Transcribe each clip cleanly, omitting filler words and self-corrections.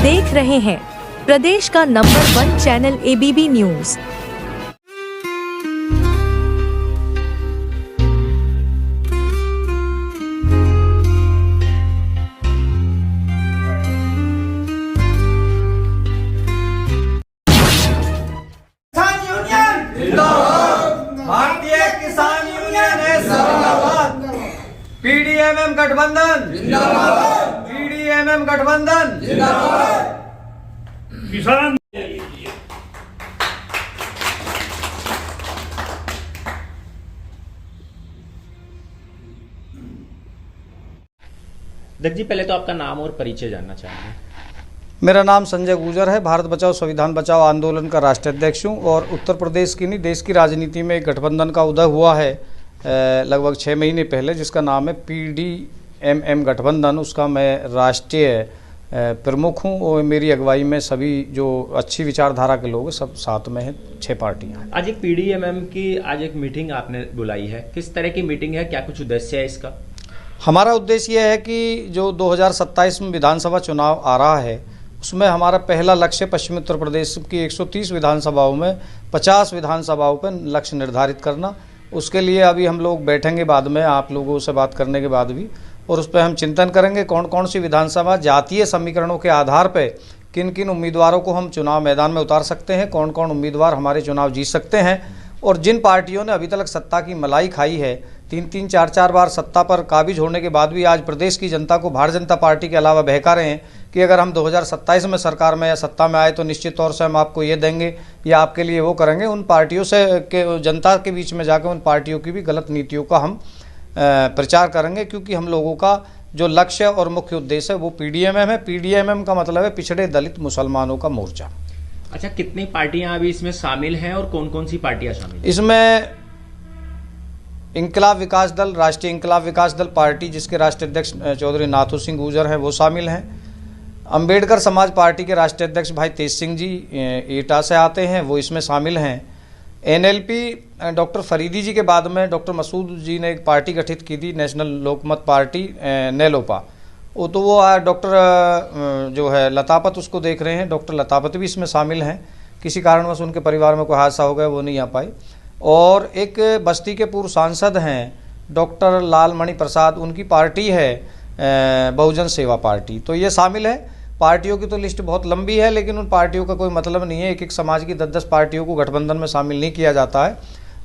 देख रहे हैं प्रदेश का नंबर 1 चैनल ABB न्यूज। भारतीय किसान यूनियन है जिंदाबाद। PDMM गठबंधन जिंदाबाद। PDMM गठबंधन जिंदाबाद। किसान दत्त जी, पहले तो आपका नाम और परिचय जानना चाहेंगे। मेरा नाम संजय गुर्जर है। भारत बचाओ संविधान बचाओ आंदोलन का राष्ट्रीय अध्यक्ष हूँ और उत्तर प्रदेश की नहीं देश की राजनीति में एक गठबंधन का उदय हुआ है लगभग 6 महीने पहले, जिसका नाम है PDMM गठबंधन। उसका मैं राष्ट्रीय प्रमुख हूँ और मेरी अगुवाई में सभी जो अच्छी विचारधारा के लोग सब साथ में हैं। 6 पार्टियाँ हैं। आज एक PDMM की आज एक मीटिंग आपने बुलाई है, किस तरह की मीटिंग है, क्या कुछ उद्देश्य है इसका? हमारा उद्देश्य यह है कि जो 2027 में विधानसभा चुनाव आ रहा है उसमें हमारा पहला लक्ष्य पश्चिमी उत्तर प्रदेश की 130 विधानसभाओं में 50 विधानसभाओं पर लक्ष्य निर्धारित करना। उसके लिए अभी हम लोग बैठेंगे बाद में आप लोगों से बात करने के बाद भी, और उस पर हम चिंतन करेंगे कौन कौन सी विधानसभा जातीय समीकरणों के आधार पर किन किन उम्मीदवारों को हम चुनाव मैदान में उतार सकते हैं, कौन कौन उम्मीदवार हमारे चुनाव जीत सकते हैं। और जिन पार्टियों ने अभी तक सत्ता की मलाई खाई है, 3-3, 4-4 बार सत्ता पर काबिज होने के बाद भी आज प्रदेश की जनता को भारतीय जनता पार्टी के अलावा बहका रहे हैं कि अगर हम 2027 में सरकार में या सत्ता में आए तो निश्चित तौर से हम आपको ये देंगे या आपके लिए वो करेंगे। उन पार्टियों से के जनता के बीच में जाकर उन पार्टियों की भी गलत नीतियों का हम प्रचार करेंगे, क्योंकि हम लोगों का जो लक्ष्य और मुख्य उद्देश्य है वो PDMM है। PDMM का मतलब है पिछड़े दलित मुसलमानों का मोर्चा। अच्छा, कितनी पार्टियां अभी इसमें शामिल हैं और कौन कौन सी पार्टियां शामिल हैं? इसमें इंकलाब विकास दल, राष्ट्रीय इंकलाब विकास दल पार्टी जिसके राष्ट्रीय अध्यक्ष चौधरी नाथू सिंह गुर्जर हैं, वो शामिल हैं। अंबेडकर समाज पार्टी के राष्ट्रीय अध्यक्ष भाई तेज सिंह जी एटा से आते हैं, वो इसमें शामिल हैं। NLP डॉक्टर फरीदी जी के बाद में डॉक्टर मसूद जी ने एक पार्टी गठित की थी, नेशनल लोकमत पार्टी नेलोपा। वो डॉक्टर जो है लतापत उसको देख रहे हैं, डॉक्टर लतापत भी इसमें शामिल हैं। किसी कारणवश उनके परिवार में कोई हादसा हो गया, वो नहीं आ पाए। और एक बस्ती के पूर्व सांसद हैं डॉक्टर लालमणि प्रसाद, उनकी पार्टी है बहुजन सेवा पार्टी। तो ये शामिल है। पार्टियों की तो लिस्ट बहुत लंबी है, लेकिन उन पार्टियों का कोई मतलब नहीं है। एक एक समाज की 10-10 पार्टियों को गठबंधन में शामिल नहीं किया जाता है।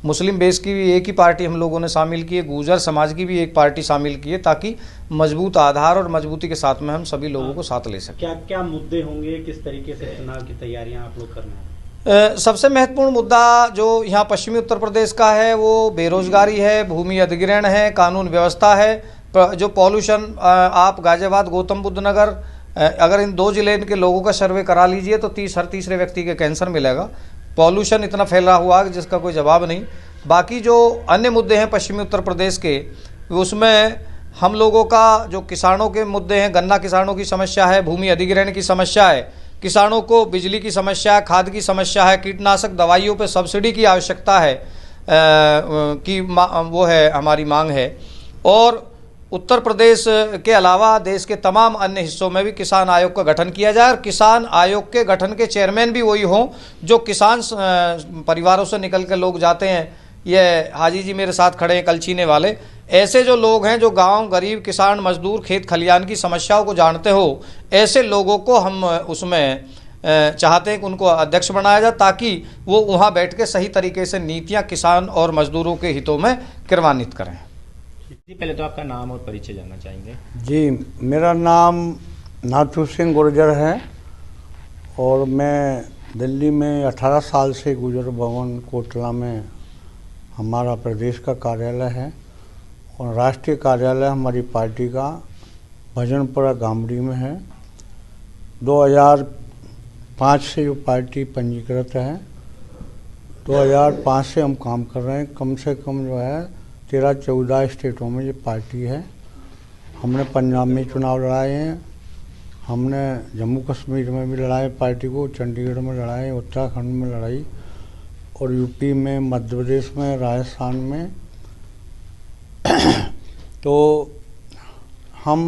मुस्लिम बेस की भी एक ही पार्टी हम लोगों ने शामिल की है, गुर्जर समाज की भी एक पार्टी शामिल की है, ताकि मजबूत आधार और मजबूती के साथ में हम सभी लोगों को साथ ले सकें। क्या क्या मुद्दे होंगे, किस तरीके से चुनाव की तैयारियां आप लोग कर रहे हैं? सबसे महत्वपूर्ण मुद्दा जो यहाँ पश्चिमी उत्तर प्रदेश का है वो बेरोजगारी है, भूमि अधिग्रहण है, कानून व्यवस्था है, जो पॉल्यूशन। आप गाजियाबाद, गौतम बुद्ध नगर, अगर इन 2 जिले के लोगों का सर्वे करा लीजिए तो हर तीसरे व्यक्ति के कैंसर मिलेगा। पॉल्यूशन इतना फैला हुआ है जिसका कोई जवाब नहीं। बाकी जो अन्य मुद्दे हैं पश्चिमी उत्तर प्रदेश के, उसमें हम लोगों का जो किसानों के मुद्दे हैं, गन्ना किसानों की समस्या है, भूमि अधिग्रहण की समस्या है, किसानों को बिजली की समस्या है, खाद की समस्या है, कीटनाशक दवाइयों पर सब्सिडी की आवश्यकता है वो है हमारी मांग है। और उत्तर प्रदेश के अलावा देश के तमाम अन्य हिस्सों में भी किसान आयोग का गठन किया जाए और किसान आयोग के गठन के चेयरमैन भी वही हों जो किसान परिवारों से निकल के लोग जाते हैं। ये हाजी जी मेरे साथ खड़े हैं, कलछीने वाले, ऐसे जो लोग हैं जो गांव गरीब किसान मजदूर खेत खलियान की समस्याओं को जानते हो, ऐसे लोगों को हम उसमें चाहते हैं कि उनको अध्यक्ष बनाया जाए, ताकि वो वहाँ बैठ के सही तरीके से नीतियाँ किसान और मजदूरों के हितों में क्रियान्वित करें। जी, पहले तो आपका नाम और परिचय जानना चाहेंगे। जी, मेरा नाम नाथू सिंह गुर्जर है और मैं दिल्ली में 18 साल से गुर्जर भवन कोटला में हमारा प्रदेश का कार्यालय है और राष्ट्रीय कार्यालय हमारी पार्टी का भजनपुरा गामड़ी में है। 2005 से जो पार्टी पंजीकृत है, 2005 से हम काम कर रहे हैं। कम से कम जो है 13-14 स्टेटों में ये पार्टी है। हमने पंजाब में चुनाव लड़ाए हैं, हमने जम्मू कश्मीर में भी लड़ाए पार्टी को, चंडीगढ़ में लड़ाए, उत्तराखंड में लड़ाई और यूपी में, मध्य प्रदेश में, राजस्थान में। तो हम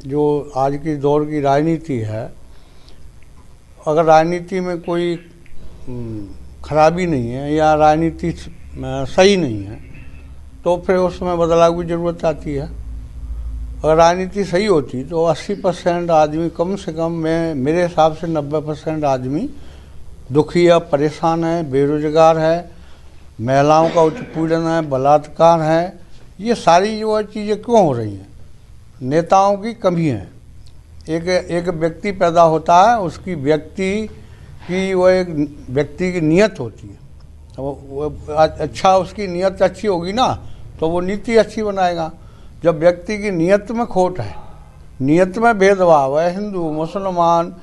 जो आज की दौर की राजनीति है अगर राजनीति में कोई खराबी नहीं है या राजनीति सही नहीं है तो फिर उसमें बदलाव की ज़रूरत आती है। अगर राजनीति सही होती तो 80% आदमी, कम से कम मेरे हिसाब से 90% आदमी दुखी है, परेशान है, बेरोजगार है, महिलाओं का उत्पीड़न है, बलात्कार है। ये सारी जो चीज़ें क्यों हो रही हैं? नेताओं की कमी है। एक व्यक्ति पैदा होता है, उसकी व्यक्ति की वो एक व्यक्ति की नीयत होती है। वो अच्छा, उसकी नीयत अच्छी होगी ना तो वो नीति अच्छी बनाएगा। जब व्यक्ति की नीयत में खोट है, नीयत में भेदभाव है, हिंदू मुसलमान,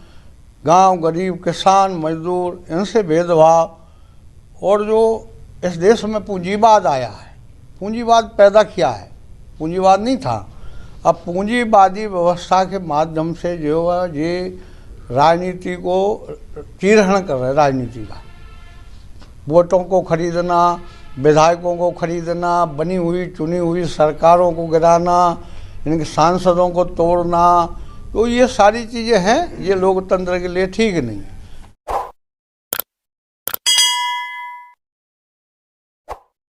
गांव गरीब, किसान मजदूर, इनसे भेदभाव, और जो इस देश में पूंजीवाद आया है, पूंजीवाद पैदा किया है, पूंजीवाद नहीं था। अब पूंजीवादी व्यवस्था के माध्यम से जो है ये राजनीति को चीरहरण कर रहे हैं। राजनीति का वोटों को खरीदना, विधायकों को खरीदना, बनी हुई चुनी हुई सरकारों को गिराना, इनके सांसदों को तोड़ना, तो ये सारी चीज़ें हैं, ये लोकतंत्र के लिए ठीक नहीं है।